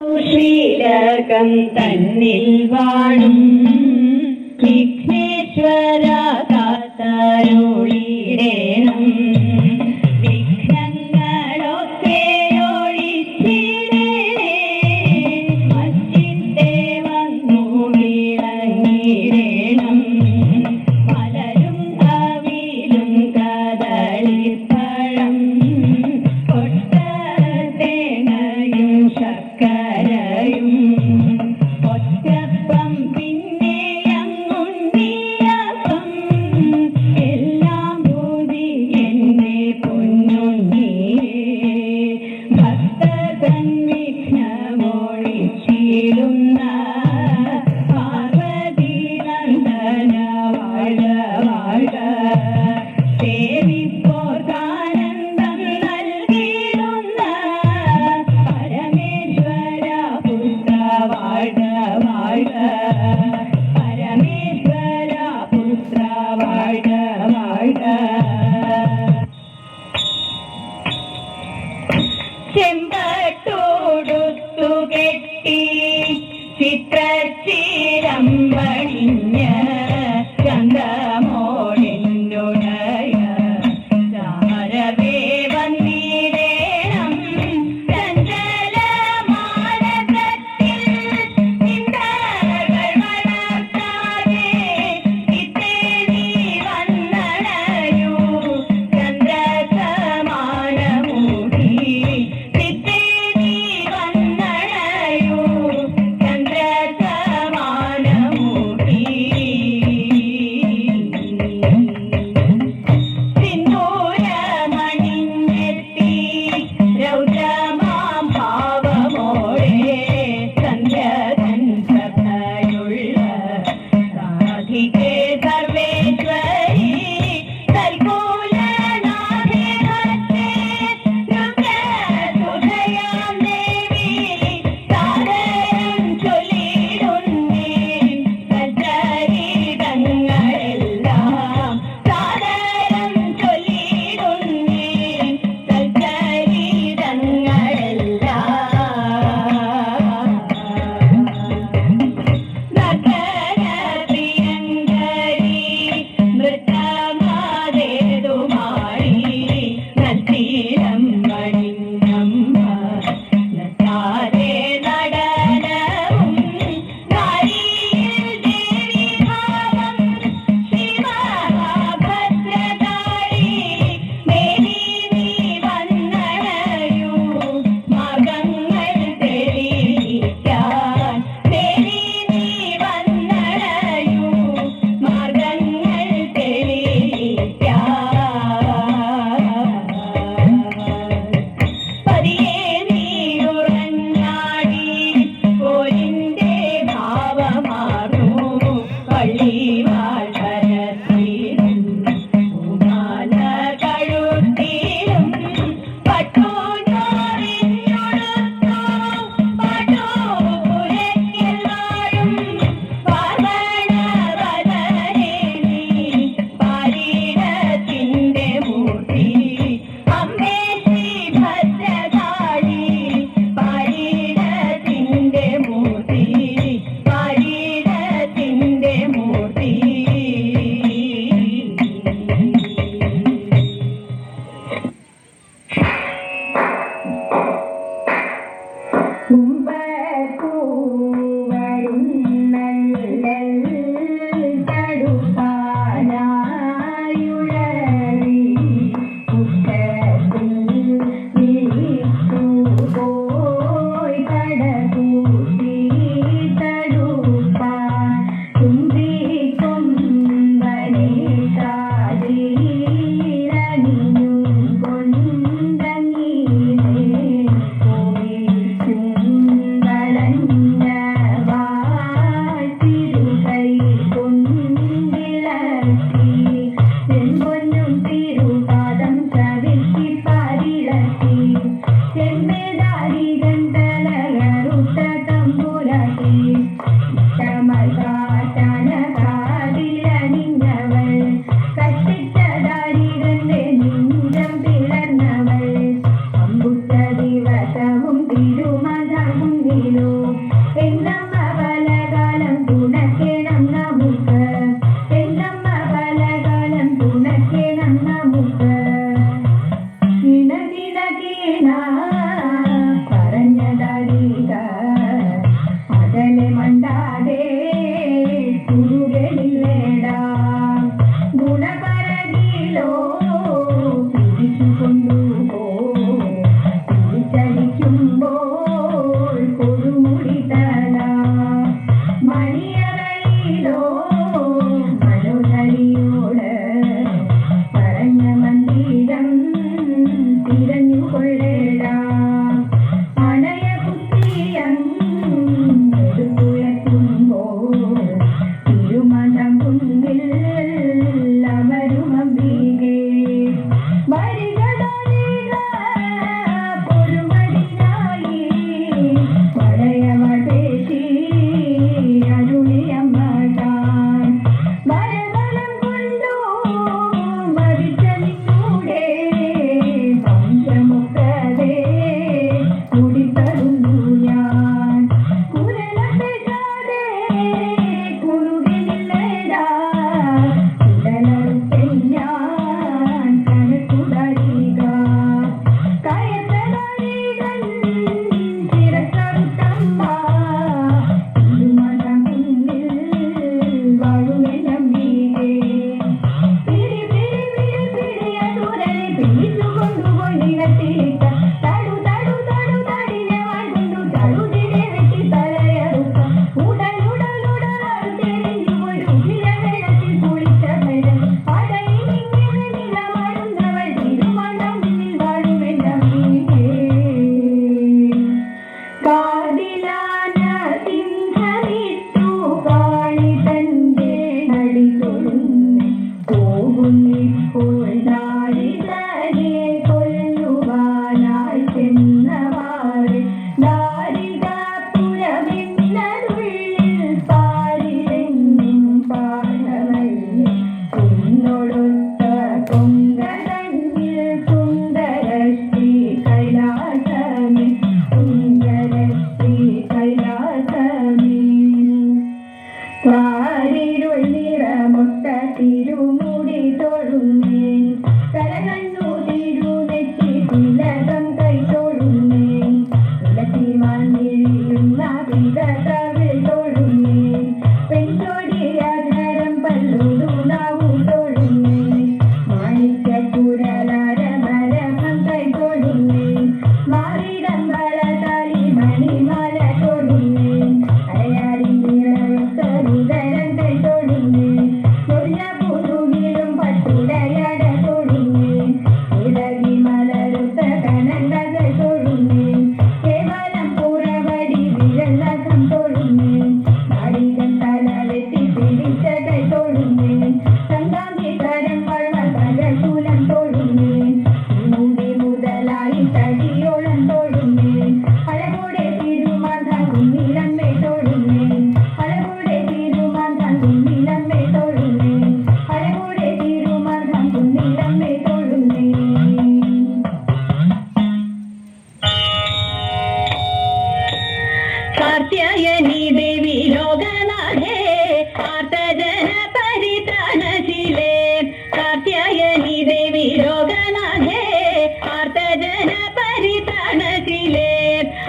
ശ്രീലകം തന്നിൽ വാഴും വിഘ്നേശ്വര കാത്തരുളിടേണം. വിഘ്നങ്ങളൊക്കെ ഒഴിച്ചിടേ മച്ചിത്തെ വന്നു വിളങ്ങിടേണം. പലരും അവിലും കദളിപ്പഴം കൊട്ടത്തേങ്ങയും ശർക്കരയും ഒറ്റപ്പം പിന്നെ അങ്ങുണ്ണിയപ്പം എല്ലാം പൂതി എന്നെ പൊന്നുണ്ണിയേ. ഭക്തൻ വിഘ്നമൊഴിച്ചിടുന്ന പാർവതി നന്ദന വാഴ വാഴ. സേവിപ്പോർക്കാനന്ദം നൽകിടുന്ന പരമേശ്വര പുത്ര വാഴ വാഴ. പരമേശ്വര പുത്ര വാഴ വാഴ. ചെമ്പട്ടോടുത്തു കെട്ടി ചിത്രച്ചീരം പണിഞ്ഞ ചന്തമോടിന്നുടയ ചാരവേ വന്നിടേണം. ചഞ്ചലമാനസത്തിൽ ചിന്തകൾ വളർത്താതെ ചിത്തേ നീ വന്നണയൂ. ചന്ദ്രസമാനമൂടി ചിത്തേ നീ വന്നണയൂ. ചന്ദ്രസമാനമൂടി സിന്ദൂരമണിഞ്ഞെത്തി രൗദ്രമാം ഭാവമോടെ സന്ധ്യതൻ സഭയുള്ള സാധികേ സർവേശ്വരി. തൽകൂലനാഥേ ഭക്തേ രുദ്രസുധയാം ദേവി. സാദരം ചൊല്ലിടുന്നേൻ സൽചരിതങ്ങളെല്ലാം. സാദരം ചൊല്ലിടുന്നേൻ സൽചരിതങ്ങളെല്ലാം. നഗരപ്രിയങ്കരി നൃത്തമാതേതുമാരി നൽത്തീരം മണിഞ്ഞമ്മ. നട്ടാരേ നടനവും നാരിയിൽ ദേവീഭാവം. ശ്രീമഹാഭദ്രകാളി മേരി നീ വന്നണയൂ. മാർഗങ്ങൾ തെളിയിക്കാൻ മേരി നീ വന്നണയൂ. മാർഗങ്ങൾ തെളിയിക്കാൻ. പതിയെ നീയുറഞ്ഞാടി പോരിന്റെ ഭാവമാർന്നു. പള്ളിവാൾ പരത്തിലും പൂമാല കഴുത്തിലും പട്ടുനൂറിഞ്ഞുടുത്തു പാട്ടുപുരയ്ക്കൽ വാഴും പാർവണവദനേ നീ. പാരീടത്തിന്റെ മൂർത്തി അമ്മേ ശ്രീ ഭദ്രകാളി. പാരീടത്തിന്റെ മൂർത്തി പാരീടത്തിന്റെ മൂർത്തി. ചെമ്പേദാരി ഗന്ധലകരുത്ത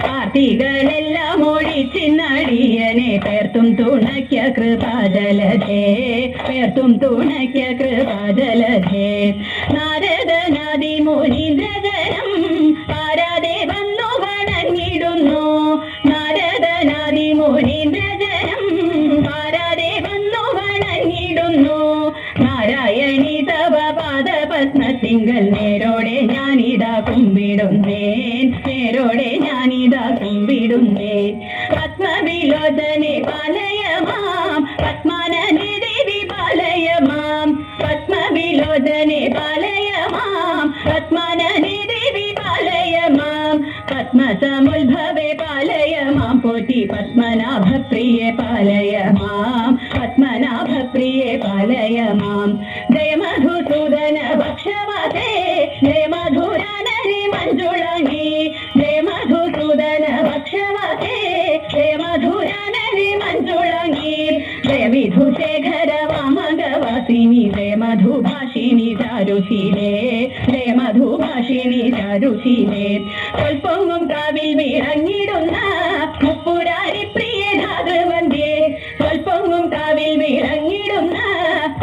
ആർത്തികളെല്ലാം ഒഴിച്ചിന്നടിയനെ പേർത്തും തുണയ്ക്ക കൃപാജലധേ, പേർത്തും തുണയ്ക്ക കൃപാജലധേ. നാരദനാദി മുനീന്ദ്രജനം പാരാതെ വന്നു വണങ്ങിടുന്നു, നാരദനാദി മുനീന്ദ്രജനം പാരാതെ വന്നു വണങ്ങിടുന്നു. നാരായണി തവ പാദപത്മത്തിങ്കൽ നേരോടെ ഞാനിതാ കുമ്പിടുന്നേൻ, നേരോടെ ഞാനിതാ കുമ്പിടുന്നേൻ. പത്മവിലോചനെ പാലയമാം, പത്മാനനെ ദേവി പാലയമാം, പത്മവിലോചനെ പാലയമാം, പത്മാനനെ ദേവി പാലയമാം. പത്മസമുദ്ഭവേ പാലയമാം, പോറ്റി പത്മനാഭപ്രിയെ പാലയമാം, പത്മനാഭപ്രിയെ പാലയമാം. ജയ മധുസൂദന ഭക്ഷവതേ, ജയ മധുരാനരി മഞ്ജുളങ്ങി, ജയ മധുസൂദന ഭക്ഷവതേ, ജയ മധുരാനരി മഞ്ജുളങ്ങി ജയ വിധുശേഖര വാമകവാസിനി ജയ മധുഭാഷിണി ചാരുശീലേ ജയ മധുഭാഷിണി ചാരുശീലേ സ്വൽപ്പൊങ്ങും കാവിൽ വിളങ്ങിടുന്ന മുപ്പുരാരി പ്രിയ ധാതൃവന്ധ്യേ സ്വൽപ്പൊങ്ങും കാവിൽ വിളങ്ങിടുന്ന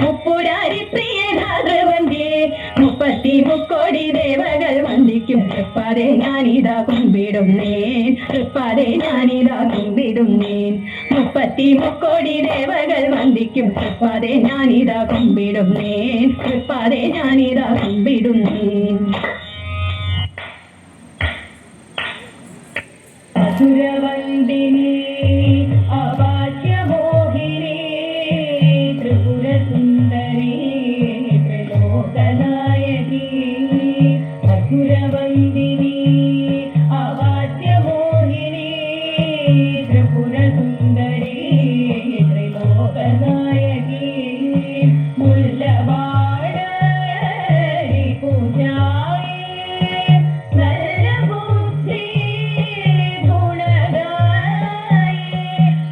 മുപ്പുരാരി പ്രിയ ധാതൃവന്ധ്യേ 30 ദേവകൾ വന്ദിക്കും തൃപ്പാതെ ഞാനിതാ കുമ്പിടുന്നേൻ തൃപ്പാതെ ഞാനിതാ കുമ്പിടുന്നേൻ 30 ദേവകൾ വന്ദിക്കും തൃപ്പാതെ ഞാനിതാ കുമ്പിടുന്നേൻ തൃപ്പാതെ ഞാനിതാ കുമ്പിടുന്നേൻ മധുരവന്ദിനി അവാച്യമോഹിനി ത്രിപുര സുന്ദരി ത്രിലോകനായകി മധുരവന്ദിനി അവാച്യമോഹിനി ത്രിപുര സുന്ദരി ത്രിലോകനായകി മുല്ലവാടരി പൂജായി നല്ല ബുദ്ധി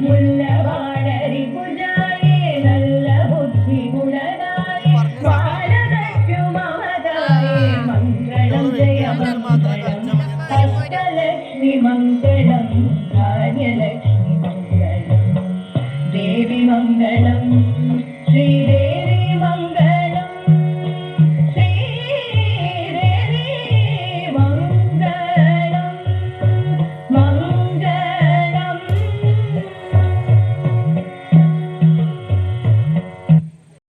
മുല്ലവാടരി പൂജായി നല്ല ബുദ്ധി ഗുണനായി ബാലദക്ഷ്യമമതായി മംഗളം ജയ മംഗളം അഷ്ടലക്ഷ്മി മംഗളം ധാന്യലക്ഷ്മി